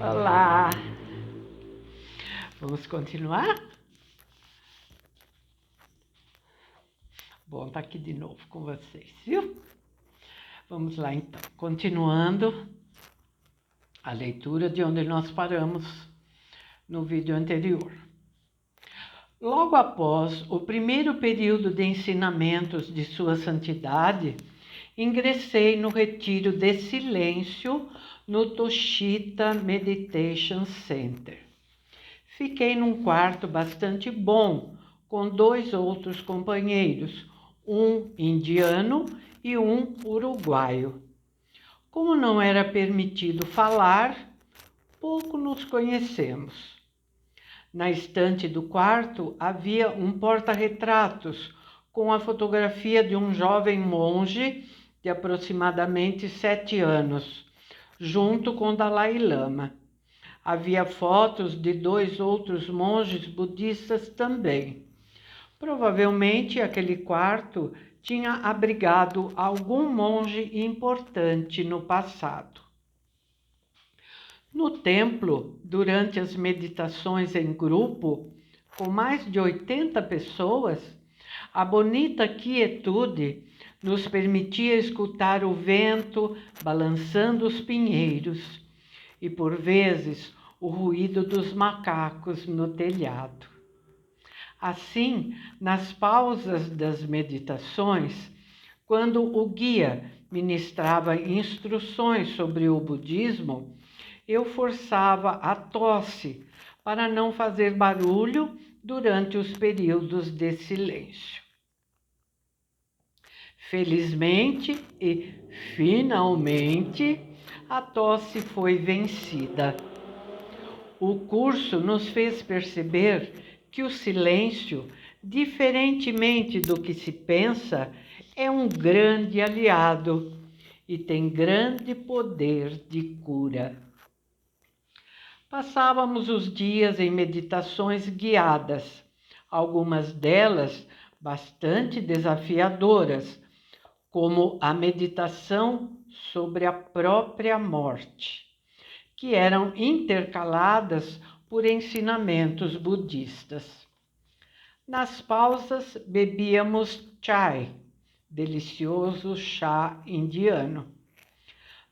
Olá! Vamos continuar? Bom estar aqui de novo com vocês, viu? Vamos lá então, continuando a leitura de onde nós paramos no vídeo anterior. Logo após o primeiro período de ensinamentos de Sua Santidade, ingressei no retiro de silêncio no Toshita Meditation Center. Fiquei num quarto bastante bom, com 2 outros companheiros, um indiano e um uruguaio. Como não era permitido falar, pouco nos conhecemos. Na estante do quarto havia um porta-retratos com a fotografia de um jovem monge de aproximadamente 7 anos, junto com Dalai Lama. Havia fotos de 2 outros monges budistas também. Provavelmente aquele quarto tinha abrigado algum monge importante no passado. No templo, durante as meditações em grupo, com mais de 80 pessoas, a bonita quietude nos permitia escutar o vento balançando os pinheiros e, por vezes, o ruído dos macacos no telhado. Assim, nas pausas das meditações, quando o guia ministrava instruções sobre o budismo, eu forçava a tosse para não fazer barulho durante os períodos de silêncio. Felizmente e finalmente, a tosse foi vencida. O curso nos fez perceber que o silêncio, diferentemente do que se pensa, é um grande aliado e tem grande poder de cura. Passávamos os dias em meditações guiadas, algumas delas bastante desafiadoras, como a meditação sobre a própria morte, que eram intercaladas por ensinamentos budistas. Nas pausas bebíamos chai, delicioso chá indiano.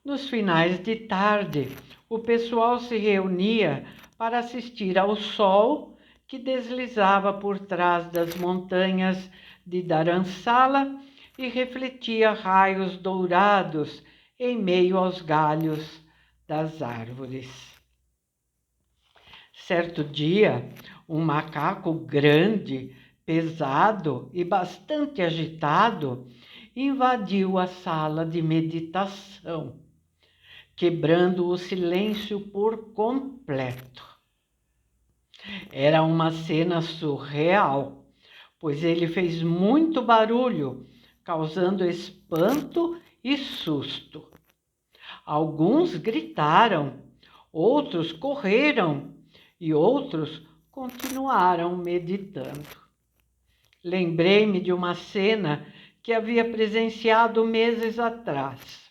Nos finais de tarde, o pessoal se reunia para assistir ao sol que deslizava por trás das montanhas de Dharamsala e refletia raios dourados em meio aos galhos das árvores. Certo dia, um macaco grande, pesado e bastante agitado invadiu a sala de meditação, quebrando o silêncio por completo. Era uma cena surreal, pois ele fez muito barulho, causando espanto e susto. Alguns gritaram, outros correram e outros continuaram meditando. Lembrei-me de uma cena que havia presenciado meses atrás.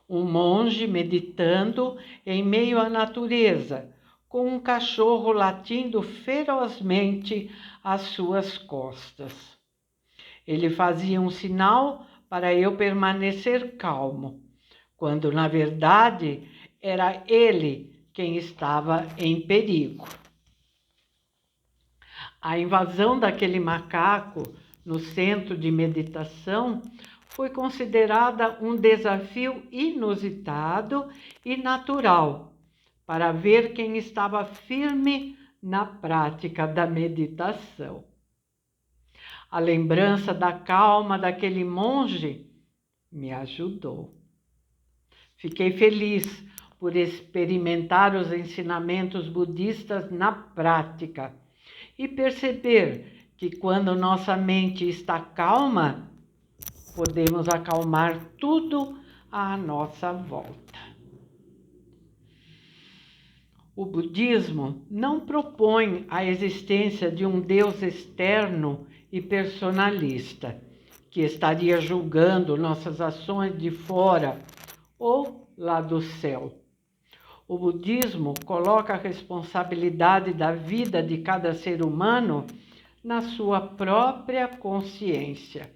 Um monge meditando em meio à natureza, com um cachorro latindo ferozmente às suas costas. Ele fazia um sinal para eu permanecer calmo, quando, na verdade, era ele quem estava em perigo. A invasão daquele macaco no centro de meditação foi considerada um desafio inusitado e natural para ver quem estava firme na prática da meditação. A lembrança da calma daquele monge me ajudou. Fiquei feliz por experimentar os ensinamentos budistas na prática e perceber que quando nossa mente está calma, podemos acalmar tudo à nossa volta. O budismo não propõe a existência de um Deus externo e personalista, que estaria julgando nossas ações de fora ou lá do céu. O budismo coloca a responsabilidade da vida de cada ser humano na sua própria consciência.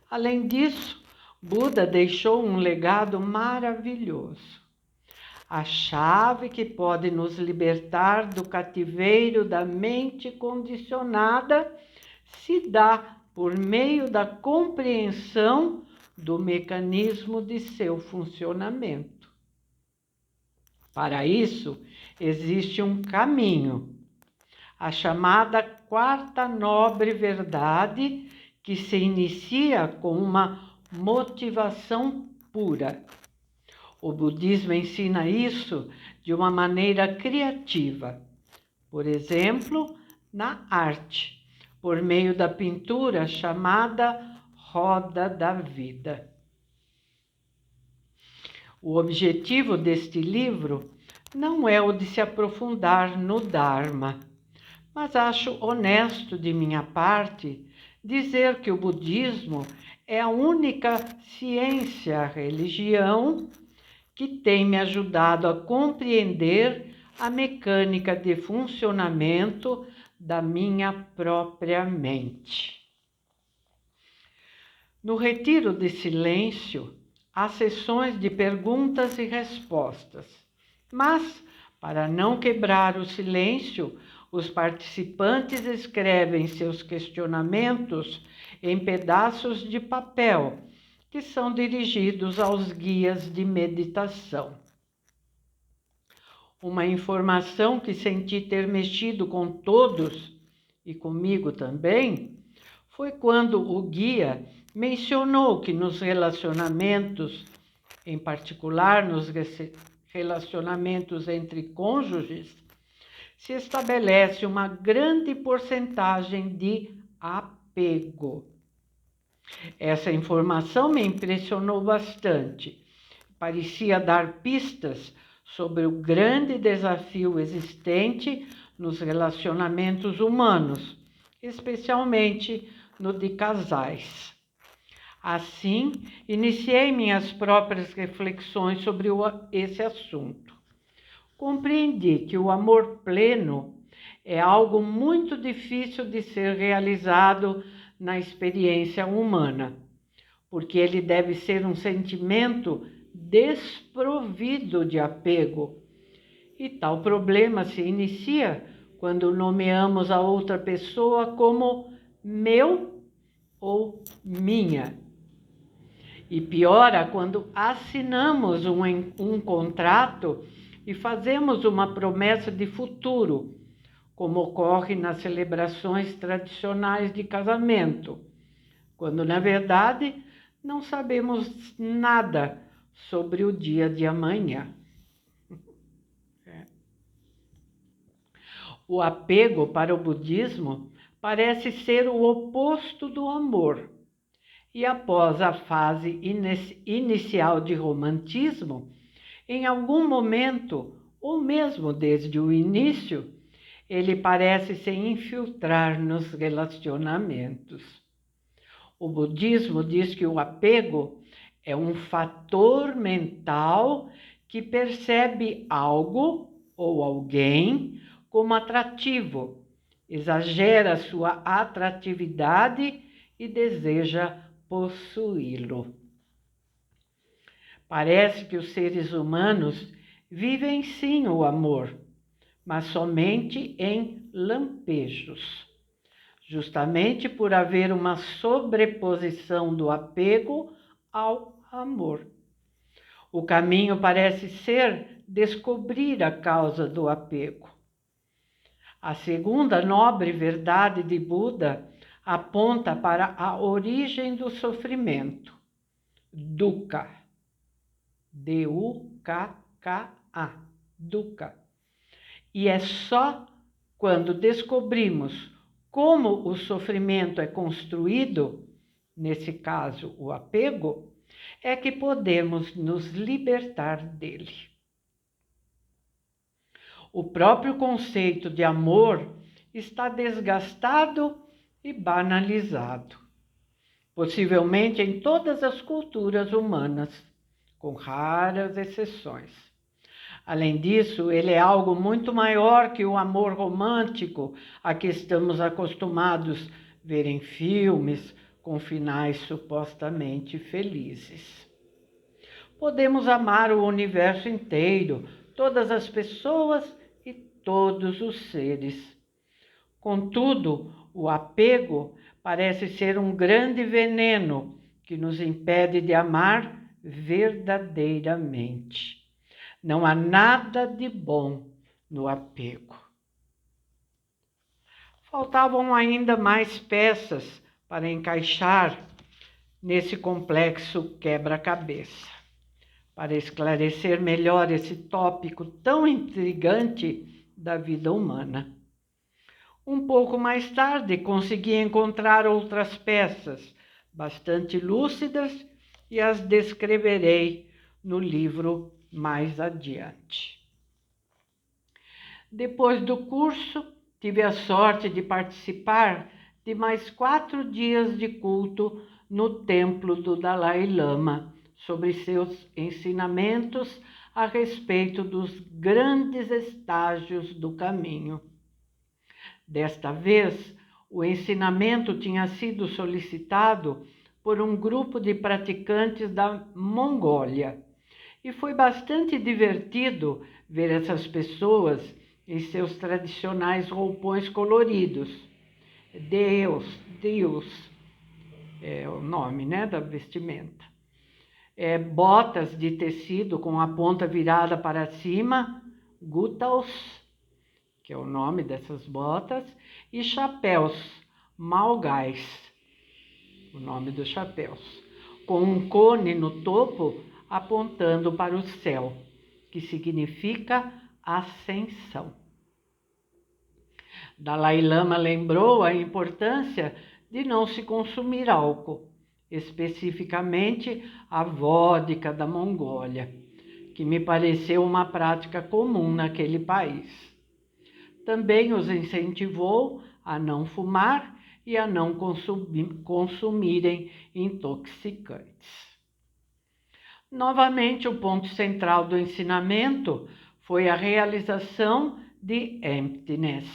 Além disso, Buda deixou um legado maravilhoso. A chave que pode nos libertar do cativeiro da mente condicionada se dá por meio da compreensão do mecanismo de seu funcionamento. Para isso, existe um caminho, a chamada quarta nobre verdade, que se inicia com uma motivação pura. O budismo ensina isso de uma maneira criativa, por exemplo, na arte, por meio da pintura chamada Roda da Vida. O objetivo deste livro não é o de se aprofundar no Dharma, mas acho honesto de minha parte dizer que o budismo é a única ciência, religião, que tem me ajudado a compreender a mecânica de funcionamento da minha própria mente. No retiro de silêncio, há sessões de perguntas e respostas, mas, para não quebrar o silêncio, os participantes escrevem seus questionamentos em pedaços de papel, que são dirigidos aos guias de meditação. Uma informação que senti ter mexido com todos, e comigo também, foi quando o guia mencionou que nos relacionamentos, em particular nos relacionamentos entre cônjuges, se estabelece uma grande porcentagem de apego. Essa informação me impressionou bastante. Parecia dar pistas sobre o grande desafio existente nos relacionamentos humanos, especialmente no de casais. Assim, iniciei minhas próprias reflexões sobre esse assunto. Compreendi que o amor pleno é algo muito difícil de ser realizado na experiência humana, porque ele deve ser um sentimento desprovido de apego. E tal problema se inicia quando nomeamos a outra pessoa como meu ou minha. E piora quando assinamos um contrato e fazemos uma promessa de futuro, como ocorre nas celebrações tradicionais de casamento, quando, na verdade, não sabemos nada sobre o dia de amanhã. O apego para o budismo parece ser o oposto do amor. E após a fase inicial de romantismo, em algum momento, ou mesmo desde o início, ele parece se infiltrar nos relacionamentos. O budismo diz que o apego é um fator mental que percebe algo ou alguém como atrativo, exagera sua atratividade e deseja possuí-lo. Parece que os seres humanos vivem sim o amor, mas somente em lampejos, justamente por haver uma sobreposição do apego ao amor. O caminho parece ser descobrir a causa do apego. A segunda nobre verdade de Buda aponta para a origem do sofrimento, dukkha, D-U-K-K-A, dukkha. E é só quando descobrimos como o sofrimento é construído, nesse caso o apego, é que podemos nos libertar dele. O próprio conceito de amor está desgastado e banalizado, possivelmente em todas as culturas humanas, com raras exceções. Além disso, ele é algo muito maior que o amor romântico a que estamos acostumados ver em filmes com finais supostamente felizes. Podemos amar o universo inteiro, todas as pessoas e todos os seres. Contudo, o apego parece ser um grande veneno que nos impede de amar verdadeiramente. Não há nada de bom no apego. Faltavam ainda mais peças para encaixar nesse complexo quebra-cabeça. Para esclarecer melhor esse tópico tão intrigante da vida humana. Um pouco mais tarde, consegui encontrar outras peças bastante lúcidas e as descreverei no livro mais adiante. Depois do curso, tive a sorte de participar de mais 4 dias de culto no templo do Dalai Lama, sobre seus ensinamentos a respeito dos grandes estágios do caminho. Desta vez, o ensinamento tinha sido solicitado por um grupo de praticantes da Mongólia, e foi bastante divertido ver essas pessoas em seus tradicionais roupões coloridos. Deus é o nome, né, da vestimenta. Botas de tecido com a ponta virada para cima, gutals, que é o nome dessas botas, e chapéus, malgais, o nome dos chapéus, com um cone no topo apontando para o céu, que significa ascensão. Dalai Lama lembrou a importância de não se consumir álcool, especificamente a vodka da Mongólia, que me pareceu uma prática comum naquele país. Também os incentivou a não fumar e a não consumirem intoxicantes. Novamente, o ponto central do ensinamento foi a realização de emptiness.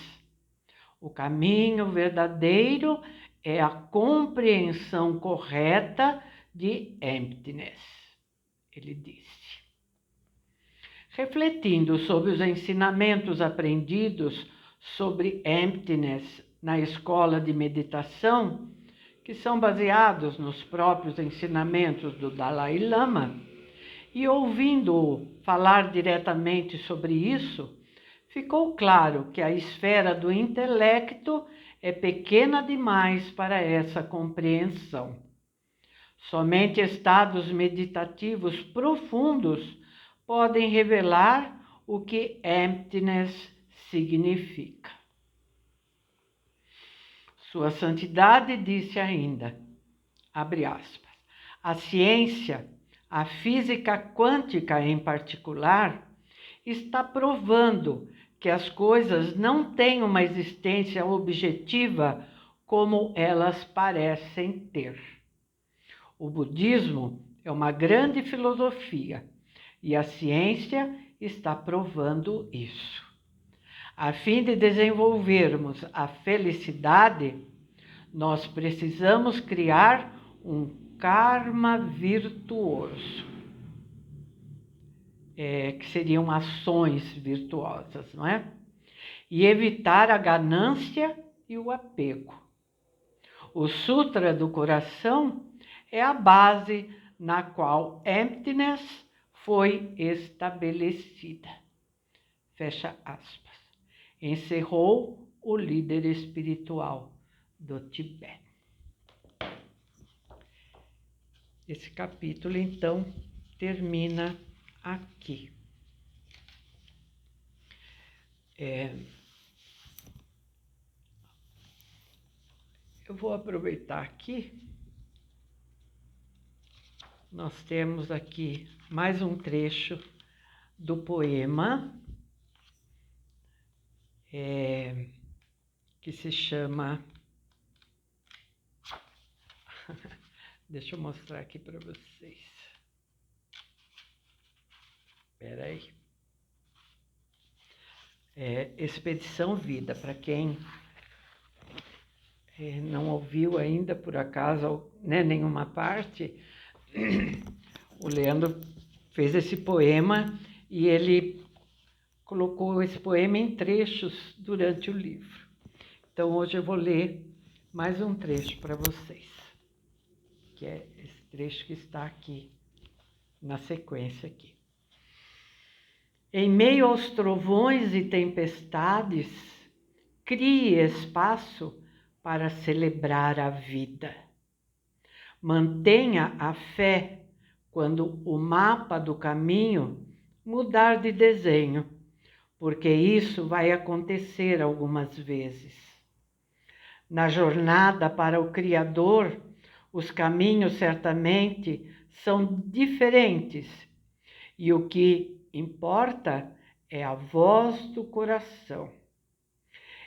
O caminho verdadeiro é a compreensão correta de emptiness, ele disse. Refletindo sobre os ensinamentos aprendidos sobre emptiness na escola de meditação, que são baseados nos próprios ensinamentos do Dalai Lama, e ouvindo-o falar diretamente sobre isso, ficou claro que a esfera do intelecto é pequena demais para essa compreensão. Somente estados meditativos profundos podem revelar o que emptiness significa. Sua Santidade disse ainda, abre aspas, a ciência, a física quântica em particular, está provando que as coisas não têm uma existência objetiva como elas parecem ter. O budismo é uma grande filosofia e a ciência está provando isso. A fim de desenvolvermos a felicidade, nós precisamos criar um karma virtuoso, que seriam ações virtuosas, não é? E evitar a ganância e o apego. O Sutra do Coração é a base na qual emptiness foi estabelecida. Fecha aspas. Encerrou o líder espiritual do Tibete. Esse capítulo, então, termina aqui. Eu vou aproveitar aqui. Nós temos aqui mais um trecho do poema que se chama... Deixa eu mostrar aqui para vocês. Espera aí. Expedição Vida. Para quem não ouviu ainda, por acaso, né, nenhuma parte, o Leandro fez esse poema e ele colocou esse poema em trechos durante o livro. Então, hoje eu vou ler mais um trecho para vocês, que é esse trecho que está aqui, na sequência aqui. Em meio aos trovões e tempestades, crie espaço para celebrar a vida. Mantenha a fé quando o mapa do caminho mudar de desenho, porque isso vai acontecer algumas vezes. Na jornada para o Criador, os caminhos certamente são diferentes, e o que importa é a voz do coração.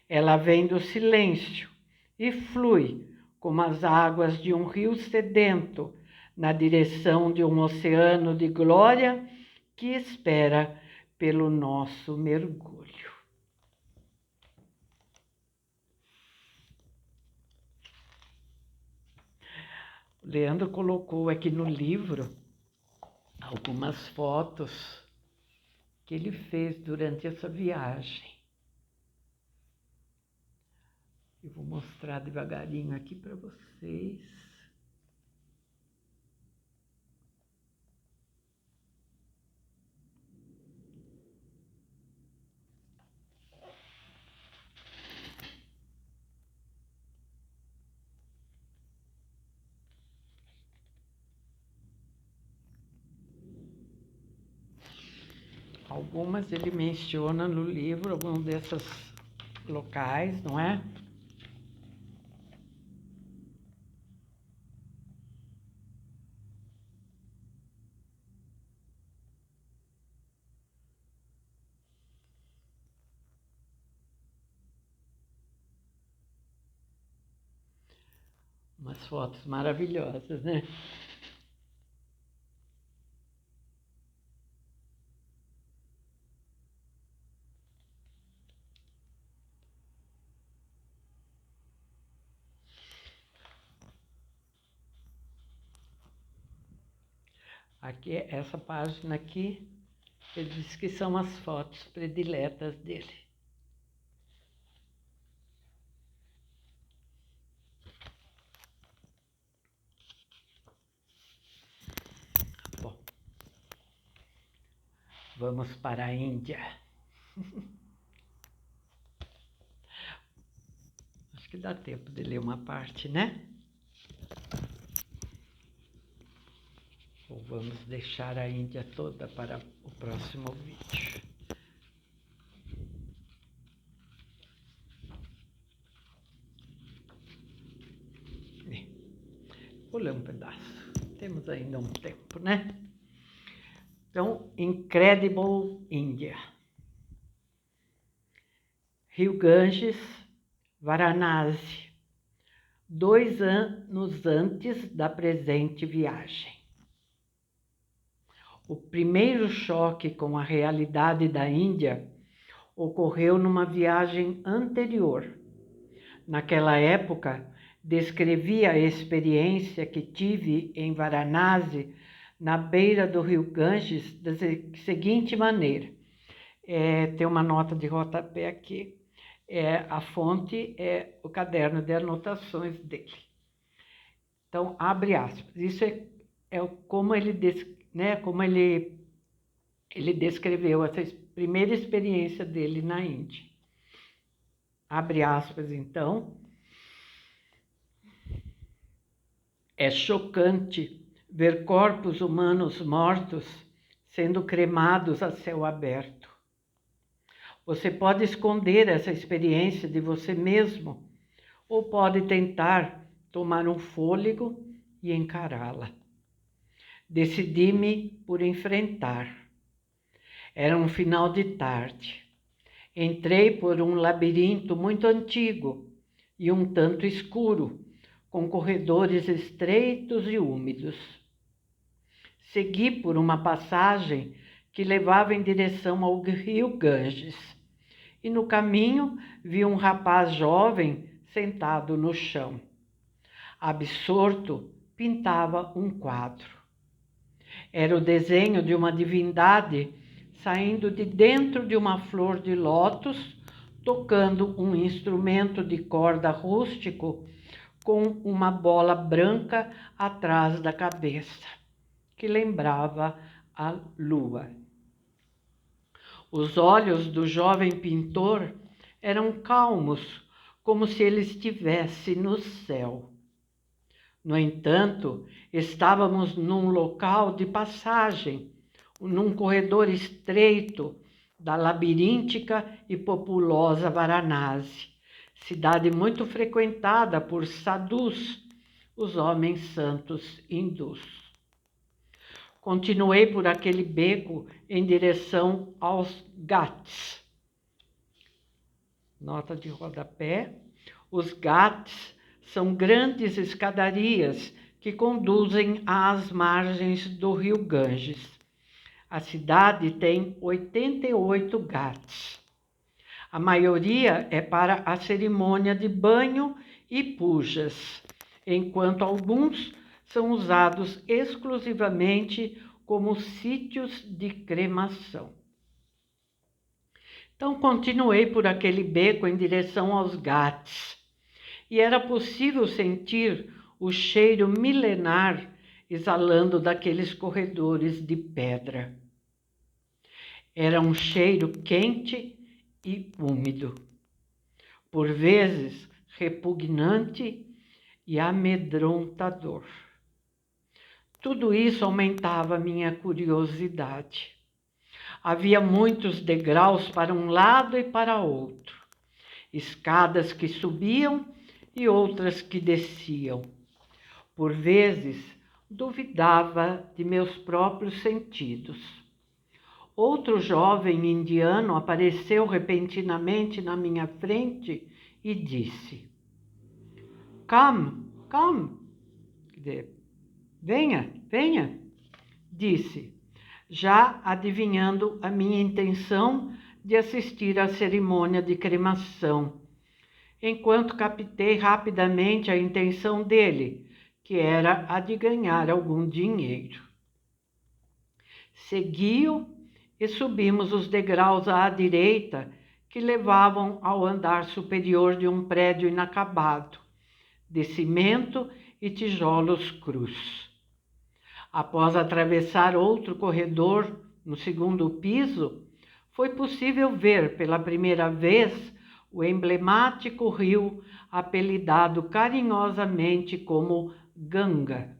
Ela vem do silêncio e flui como as águas de um rio sedento na direção de um oceano de glória que espera pelo nosso mergulho. O Leandro colocou aqui no livro algumas fotos que ele fez durante essa viagem. Eu vou mostrar devagarinho aqui para vocês. Algumas ele menciona no livro, alguns desses locais, não é? Umas fotos maravilhosas, né? Aqui, essa página aqui, ele diz que são as fotos prediletas dele. Bom, vamos para a Índia. Acho que dá tempo de ler uma parte, né? Ou vamos deixar a Índia toda para o próximo vídeo. Vou ler um pedaço. Temos ainda um tempo, né? Então, Incredible India. Rio Ganges, Varanasi, 2 anos antes da presente viagem. O primeiro choque com a realidade da Índia ocorreu numa viagem anterior. Naquela época, descrevi a experiência que tive em Varanasi, na beira do rio Ganges, da seguinte maneira. Tem uma nota de rodapé aqui. A fonte é o caderno de anotações dele. Então, abre aspas. Isso é como ele descreveu essa primeira experiência dele na Índia. Abre aspas, então. É chocante ver corpos humanos mortos sendo cremados a céu aberto. Você pode esconder essa experiência de você mesmo ou pode tentar tomar um fôlego e encará-la. Decidi-me por enfrentar. Era um final de tarde. Entrei por um labirinto muito antigo e um tanto escuro, com corredores estreitos e úmidos. Segui por uma passagem que levava em direção ao rio Ganges e no caminho vi um rapaz jovem sentado no chão. Absorto, pintava um quadro. Era o desenho de uma divindade saindo de dentro de uma flor de lótus, tocando um instrumento de corda rústico com uma bola branca atrás da cabeça, que lembrava a lua. Os olhos do jovem pintor eram calmos, como se ele estivesse no céu. No entanto, estávamos num local de passagem, num corredor estreito da labiríntica e populosa Varanasi, cidade muito frequentada por sadhus, os homens santos hindus. Continuei por aquele beco em direção aos ghats. Nota de rodapé. Os ghats são grandes escadarias que conduzem às margens do rio Ganges. A cidade tem 88 ghats. A maioria é para a cerimônia de banho e pujas, enquanto alguns são usados exclusivamente como sítios de cremação. Então, continuei por aquele beco em direção aos ghats, e era possível sentir o cheiro milenar exalando daqueles corredores de pedra. Era um cheiro quente e úmido, por vezes repugnante e amedrontador. Tudo isso aumentava minha curiosidade. Havia muitos degraus para um lado e para outro, escadas que subiam e outras que desciam. Por vezes, duvidava de meus próprios sentidos. Outro jovem indiano apareceu repentinamente na minha frente e disse: "Come, come." Venha, venha, disse, já adivinhando a minha intenção de assistir à cerimônia de cremação, enquanto captei rapidamente a intenção dele, que era a de ganhar algum dinheiro. Segui-o e subimos os degraus à direita que levavam ao andar superior de um prédio inacabado, de cimento e tijolos crus. Após atravessar outro corredor no segundo piso, foi possível ver pela primeira vez o emblemático rio apelidado carinhosamente como Ganga.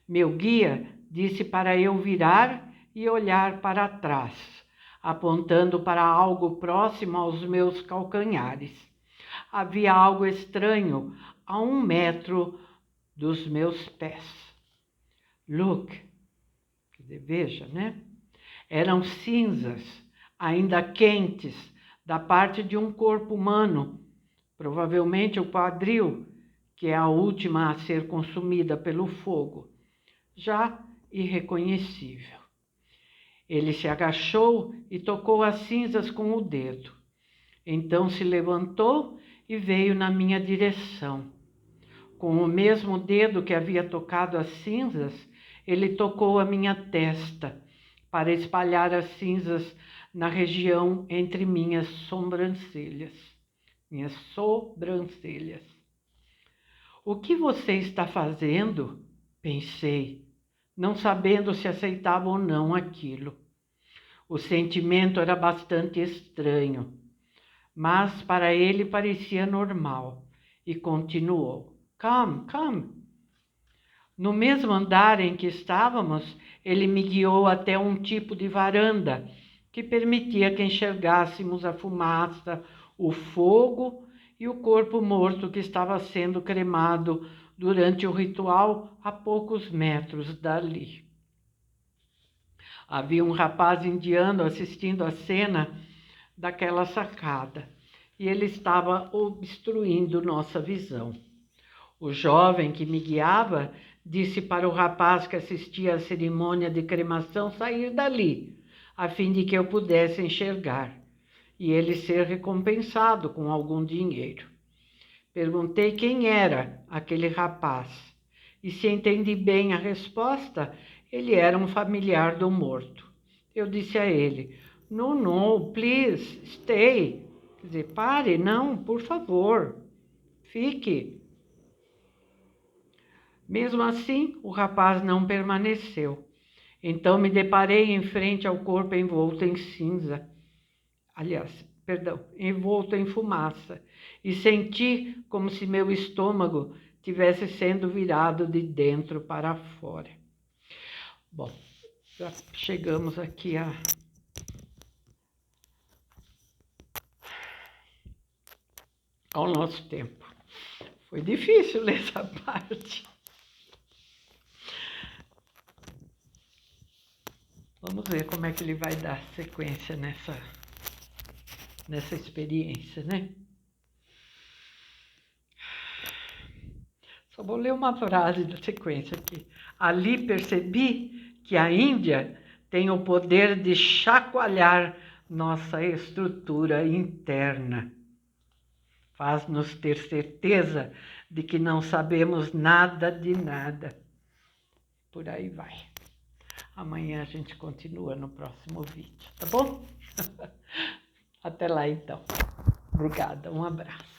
Meu guia disse para eu virar e olhar para trás, apontando para algo próximo aos meus calcanhares. Havia algo estranho a 1 metro dos meus pés. Look, veja, né? Eram cinzas, ainda quentes, da parte de um corpo humano, provavelmente o quadril, que é a última a ser consumida pelo fogo, já irreconhecível. Ele se agachou e tocou as cinzas com o dedo. Então se levantou e veio na minha direção. Com o mesmo dedo que havia tocado as cinzas, ele tocou a minha testa para espalhar as cinzas na região entre minhas sobrancelhas. O que você está fazendo? Pensei, não sabendo se aceitava ou não aquilo. O sentimento era bastante estranho, mas para ele parecia normal, e continuou. Come, come. No mesmo andar em que estávamos, ele me guiou até um tipo de varanda que permitia que enxergássemos a fumaça, o fogo e o corpo morto que estava sendo cremado durante o ritual a poucos metros dali. Havia um rapaz indiano assistindo a cena daquela sacada e ele estava obstruindo nossa visão. O jovem que me guiava disse para o rapaz que assistia à cerimônia de cremação sair dali, a fim de que eu pudesse enxergar. e ele ser recompensado com algum dinheiro. Perguntei quem era aquele rapaz, e se entendi bem a resposta, ele era um familiar do morto. Eu disse a ele, no, please, stay. Quer dizer, pare, não, por favor, fique. Mesmo assim, o rapaz não permaneceu. Então me deparei em frente ao corpo envolto em cinza. Envolto em fumaça, e senti como se meu estômago tivesse sendo virado de dentro para fora. Bom, já chegamos aqui ao nosso tempo. Foi difícil ler essa parte. Vamos ver como é que ele vai dar sequência nessa experiência, né? Só vou ler uma frase da sequência aqui. Ali percebi que a Índia tem o poder de chacoalhar nossa estrutura interna. Faz-nos ter certeza de que não sabemos nada de nada. Por aí vai. Amanhã a gente continua no próximo vídeo, tá bom? Até lá então. Obrigada, um abraço.